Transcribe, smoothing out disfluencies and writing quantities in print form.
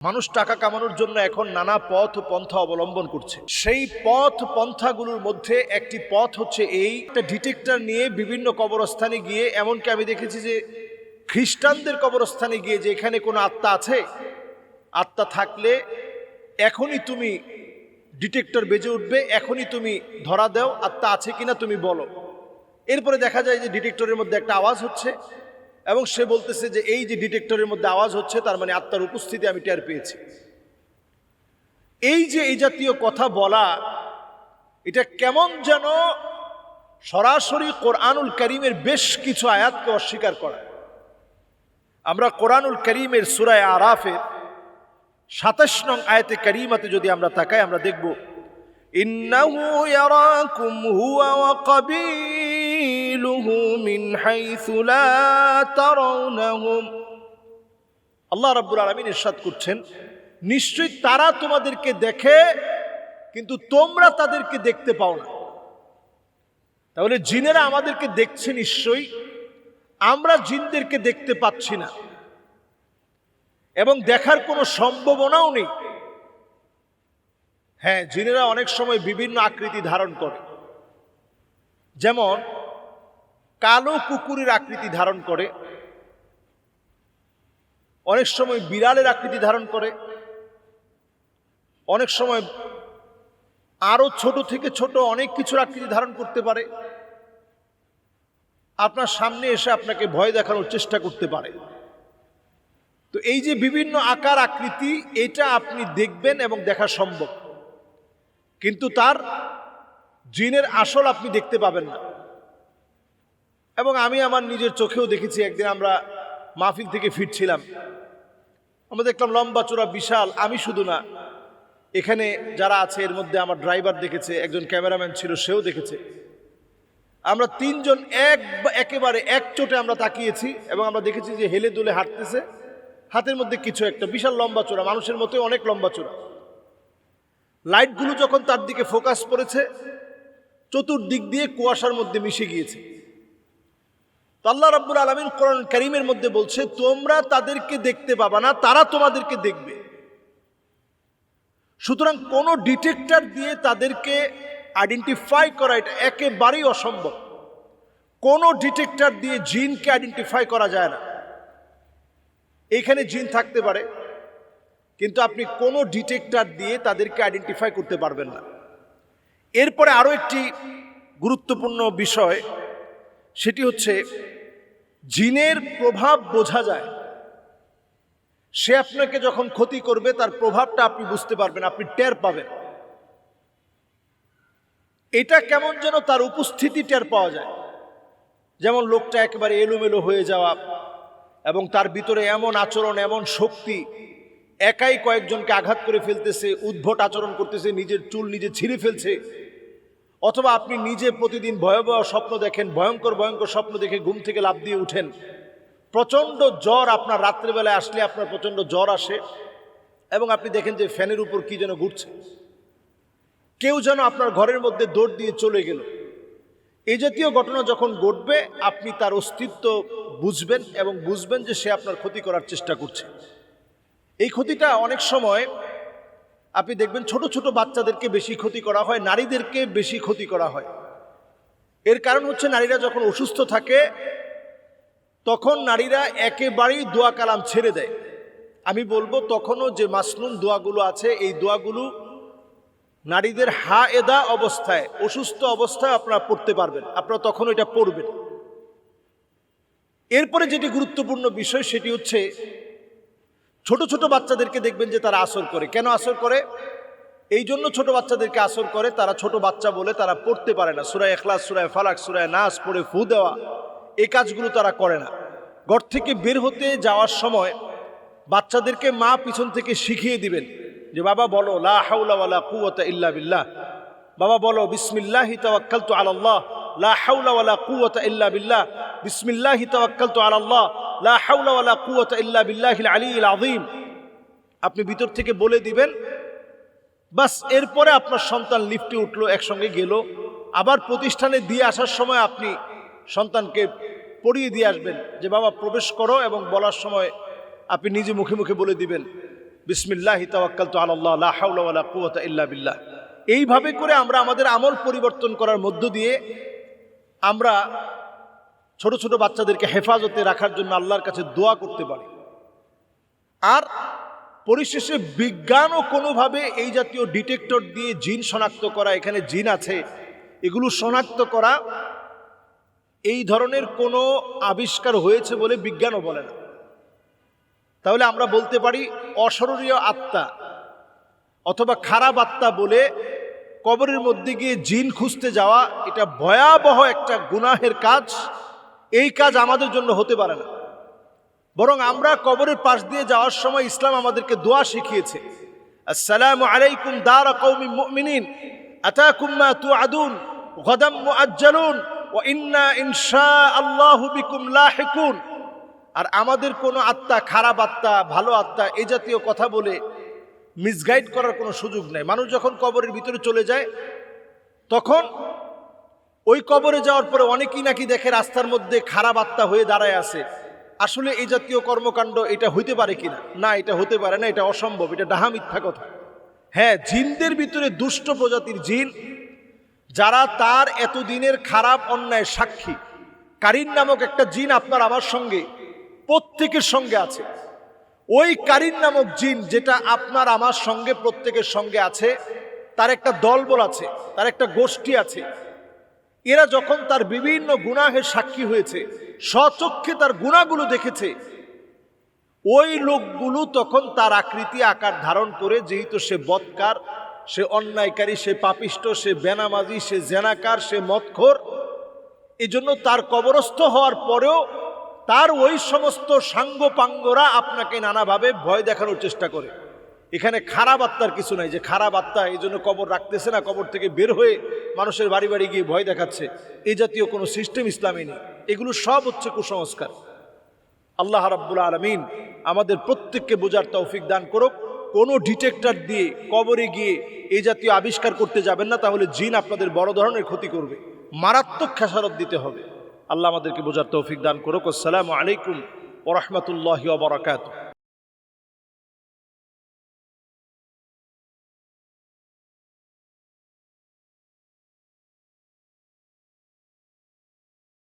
মানুষ টাকা কামানোর জন্য এখন নানা পথ পন্থা অবলম্বন করছে। সেই পথ পন্থাগুলোর মধ্যে একটি পথ হচ্ছে এই একটা ডিটেক্টর নিয়ে বিভিন্ন কবরস্থানে গিয়ে, এমনকি আমি দেখেছি যে খ্রিস্টানদের কবরস্থানে গিয়ে যে এখানে কোনো আত্মা আছে, আত্মা থাকলে এখনই তুমি ডিটেক্টর বেজে উঠবে, এখনই তুমি ধরা দাও আত্মা আছে কিনা তুমি বলো। এরপরে দেখা যায় যে ডিটেক্টরের মধ্যে একটা আওয়াজ হচ্ছে এবং সে বলতেছে যে এই যে ডিটেক্টরের মধ্যে আওয়াজ হচ্ছে তার মানে আত্মার উপস্থিতি আমি টের পেয়েছি। এই যে এই জাতীয় কথা বলা, এটা কেমন যেন সরাসরি কোরআনুল কারীমের বেশ কিছু আয়াতকে অস্বীকার করা। আমরা কোরআনুল কারীমের সূরা আরাফের ২৭ নং আয়াতে কারীমাতে যদি আমরা তাকাই, আমরা দেখব ইন্নাহু ইয়ারাকুম হুয়া ওয়া কাবিলুহু মিন হাইসু লা তারাউনাহুম। আল্লাহ রাব্বুল আলামিন ইরশাদ করছেন, নিশ্চয়ই তারা তোমাদেরকে দেখে কিন্তু তোমরা তাদেরকে দেখতে পাও না। তাহলে জিনেরা আমাদেরকে দেখছে নিশ্চয়ই, আমরা জিনদেরকে দেখতে পাচ্ছি না এবং দেখার কোনো সম্ভাবনাও নেই। হ্যাঁ, জিনেরা অনেক সময় বিভিন্ন আকৃতি ধারণ করে, যেমন কালো কুকুরের আকৃতি ধারণ করে, অনেক সময় বিড়ালের আকৃতি ধারণ করে, অনেক সময় আরো ছোট থেকে ছোট অনেক কিছুর আকৃতি ধারণ করতে পারে। আপনার সামনে এসে আপনাকে ভয় দেখানোর চেষ্টা করতে পারে। তো এই যে বিভিন্ন আকার আকৃতি, এটা আপনি দেখবেন এবং দেখা সম্ভব, কিন্তু তার জিনের আসল আপনি দেখতে পাবেন না। এবং আমি আমার নিজের চোখেও দেখেছি। একদিন আমরা মাহফিল থেকে ফিরছিলাম, আমরা দেখলাম লম্বা চূড়া বিশাল, আমি শুধু না, এখানে যারা আছে এর মধ্যে আমার ড্রাইভার দেখেছে, একজন ক্যামেরাম্যান ছিল সেও দেখেছে। আমরা তিনজন একেবারে এক চোটে আমরা তাকিয়েছি এবং আমরা দেখেছি যে হেলে দুলে হাঁটতেছে, হাতের মধ্যে কিছু একটা বিশাল লম্বা চূড়া, মানুষের মতো অনেক লম্বা চূড়া। লাইটগুলো যখন তার দিকে ফোকাস করেছে, চতুর্দিক দিয়ে কুয়াশার মধ্যে মিশে গিয়েছে। তো আল্লাহ রাব্বুল আলামিন কোরআন কারীমের মধ্যে বলছে, তোমরা তাদেরকে দেখতে পাবা না, তারা তোমাদেরকে দেখবে। সুতরাং কোন ডিটেক্টর দিয়ে তাদেরকে আইডেন্টিফাই করা এটা একেবারেই অসম্ভব। কোন ডিটেক্টর দিয়ে জিনকে আইডেন্টিফাই করা যায় না। এইখানে জিন থাকতে পারে, কিন্তু আপনি কোন ডিটেক্টর দিয়ে তাদেরকে আইডেন্টিফাই করতে পারবেন না। এরপরে আরো একটি গুরুত্বপূর্ণ বিষয়, সেটি হচ্ছে জিনের প্রভাব বোঝা যায়। সে আপনাকে যখন ক্ষতি করবে তার প্রভাবটা আপনি বুঝতে পারবেন, আপনি টের পাবেন। এটা কেমন যেন তার উপস্থিতি টের পাওয়া যায়। যেমন লোকটা একেবারে এলোমেলো হয়ে যাওয়া এবং তার ভিতরে এমন আচরণ, এমন শক্তি, একাই কয়েকজনকে আঘাত করে ফেলতেছে, উদ্ভট আচরণ করতেছে, নিজের চুল নিজে ছিঁড়ে ফেলছে। অথবা আপনি নিজে প্রতিদিন ভয়াবহ স্বপ্ন দেখেন, ভয়ঙ্কর ভয়ঙ্কর স্বপ্ন দেখে ঘুম থেকে লাফ দিয়ে উঠেন। প্রচণ্ড জ্বর, আপনার রাত্রেবেলায় আসলে আপনার প্রচণ্ড জ্বর আসে এবং আপনি দেখেন যে ফ্যানের উপর কি যেন ঘুরছে, কেউ যেন আপনার ঘরের মধ্যে দৌড় দিয়ে চলে গেল। এই জাতীয় ঘটনা যখন ঘটবে, আপনি তার অস্তিত্ব বুঝবেন এবং বুঝবেন যে সে আপনার ক্ষতি করার চেষ্টা করছে। এই ক্ষতিটা অনেক সময় আপনি দেখবেন ছোট ছোট বাচ্চাদেরকে বেশি ক্ষতি করা হয়, নারীদেরকে বেশি ক্ষতি করা হয়। এর কারণ হচ্ছে নারীরা যখন অসুস্থ থাকে তখন নারীরা একেবারেই দোয়া কালাম ছেড়ে দেয়। আমি বলবো তখনও যে মাসনুন দোয়াগুলো আছে, এই দোয়াগুলো নারীদের হায়েদা অবস্থায়, অসুস্থ অবস্থায় আপনারা পড়তে পারবেন, আপনারা তখন এটা পড়বেন। এরপরে যেটি গুরুত্বপূর্ণ বিষয়, সেটি হচ্ছে ছোট ছোট বাচ্চাদেরকে দেখবেন যে তারা আসর করে। কেন আসর করে? এই জন্য ছোট বাচ্চাদেরকে আসর করে, তারা ছোট বাচ্চা বলে তারা পড়তে পারে না। সূরা ইখলাস, সূরা ফালাক, সূরা নাস পড়ে ফু দেওয়া, এই কাজগুলো তারা করে না। ঘর থেকে বের হতে যাওয়ার সময় বাচ্চাদেরকে মা পিছন থেকে শিখিয়ে দিবেন যে বাবা বলো লা হাওলা ওয়ালা কুওয়াতা ইল্লা বিল্লাহ, বাবা বলো বিসমিল্লাহি তাওয়াক্কালতু আলাল্লাহ, লা হাওলা ওয়ালা কুওয়াতা ইল্লা বিল্লাহ, বিসমিল্লাহি তাওয়াক্কালতু আলাল্লাহ, লা হাওলা ওয়ালা কুওয়াতা ইল্লা বিল্লাহিল আলিয়্যিল আযীম। আপনি ভিতর থেকে বলে দিবেন, বাস। এরপরে আপনার সন্তান লিফটে উঠলো, একসঙ্গে গেল, আবার প্রতিষ্ঠানে দিয়ে আসার সময় আপনি সন্তানকে পড়িয়ে দিয়ে আসবেন যে বাবা প্রবেশ করো, এবং বলার সময় আপনি নিজে মুখে মুখে বলে দিবেন বিসমিল্লাহি তাওয়াক্কালতু আলাল্লাহ লা হাওলা ওয়ালা কুওয়াতা ইল্লা বিল্লাহ। এইভাবে করে আমরা আমাদের আমল পরিবর্তন করার মধ্য দিয়ে আমরা ছোট ছোট বাচ্চাদেরকে হেফাজতে রাখার জন্য আল্লাহর কাছে দোয়া করতে পারি। আর পরিশেষে বিজ্ঞানও কোনোভাবে এই জাতীয় ডিটেক্টর দিয়ে জিন শনাক্ত করা, এখানে জিন আছে এগুলো শনাক্ত করা, এই ধরনের কোনো আবিষ্কার হয়েছে বলে বিজ্ঞানও বলে না। তাহলে আমরা বলতে পারি অশরীরীয় আত্মা অথবা খারাপ আত্মা বলে কবরের মধ্যে গিয়ে জিন খুঁজতে যাওয়া, এটা ভয়াবহ একটা গুনাহের কাজ। এই কাজ আমাদের জন্য হতে পারে না। বরং আমরা কবরের পাশ দিয়ে যাওয়ার সময় ইসলাম আমাদেরকে দোয়া শিখিয়েছে, আসসালামু আলাইকুম দারা কওমিন মুমিনিন আতাকুম মা তুআদুন গাদাম মুআজ্জালুন ওয়া ইন্না ইনশাআল্লাহু বিকুম লাহিকুন। আর আমাদের কোনো আত্মা, খারাপ আত্মা, ভালো আত্মা এই জাতীয় কথা বলে মিসগাইড করার কোনো সুযোগ নেই। মানুষ যখন কবরের ভিতরে চলে যায় তখন ওই কবরে যাওয়ার পরে অনেকেই নাকি দেখে রাস্তার মধ্যে খারাপ আত্মা হয়ে দাঁড়ায় আছে। আসলে এই জাতীয় কর্মকাণ্ড এটা হইতে পারে কিনা? না, এটা হতে পারে না, এটা অসম্ভব, এটা ডাহা মিথ্যা কথা। হ্যাঁ, জিনদের ভিতরে দুষ্ট প্রজাতির জিন যারা তার এতদিনের খারাপ অন্যায় সাক্ষী, কারিন নামক একটা জিন আপনার আমার সঙ্গে প্রত্যেকের সঙ্গে আছে। ওই কারিন নামক জিন যেটা আপনার আমার সঙ্গে প্রত্যেকের সঙ্গে আছে, তার একটা দলবল আছে, তার একটা গোষ্ঠী আছে। এরা যখন তার বিভিন্ন গুনাহের সাক্ষী হয়েছে, স্বচক্ষে তার গুনাহগুলো দেখেছে, ওই লোকগুলো তখন তার আকৃতি আকার ধারণ করে, যেহেতু সে বদকার, সে অন্যায়কারী, সে পাপিষ্ট, সে বেনামাজি, সে জেনাকার, সে মদখোর, এই জন্য তার কবরস্থ হওয়ার পরেও তার ওই সমস্ত সাঙ্গপাঙ্গরা আপনাকে নানাভাবে ভয় দেখানোর চেষ্টা করে। এখানে খারাপ আত্মার কিছু নাই যে খারাপ আত্মা এই জন্য কবর রাখতেছে না, কবর থেকে বের হয়ে মানুষের বাড়ি বাড়ি গিয়ে ভয় দেখাচ্ছে, এই জাতীয় কোনো সিস্টেম ইসলামে নেই। এগুলো সব হচ্ছে কুসংস্কার। আল্লাহ রাব্বুল আলামিন আমাদের প্রত্যেককে বোঝার তৌফিক দান করুক। কোনো ডিটেক্টর দিয়ে কবরে গিয়ে এই জাতীয় আবিষ্কার করতে যাবেন না, তাহলে জিন আপনাদের বড় ধরনের ক্ষতি করবে, মারাত্মক খেসারত দিতে হবে। আল্লাহ আমাদেরকে বোঝার তৌফিক দান করুক। আসসালামু আলাইকুম ওয়া রাহমাতুল্লাহি ওয়া বারাকাতুহু।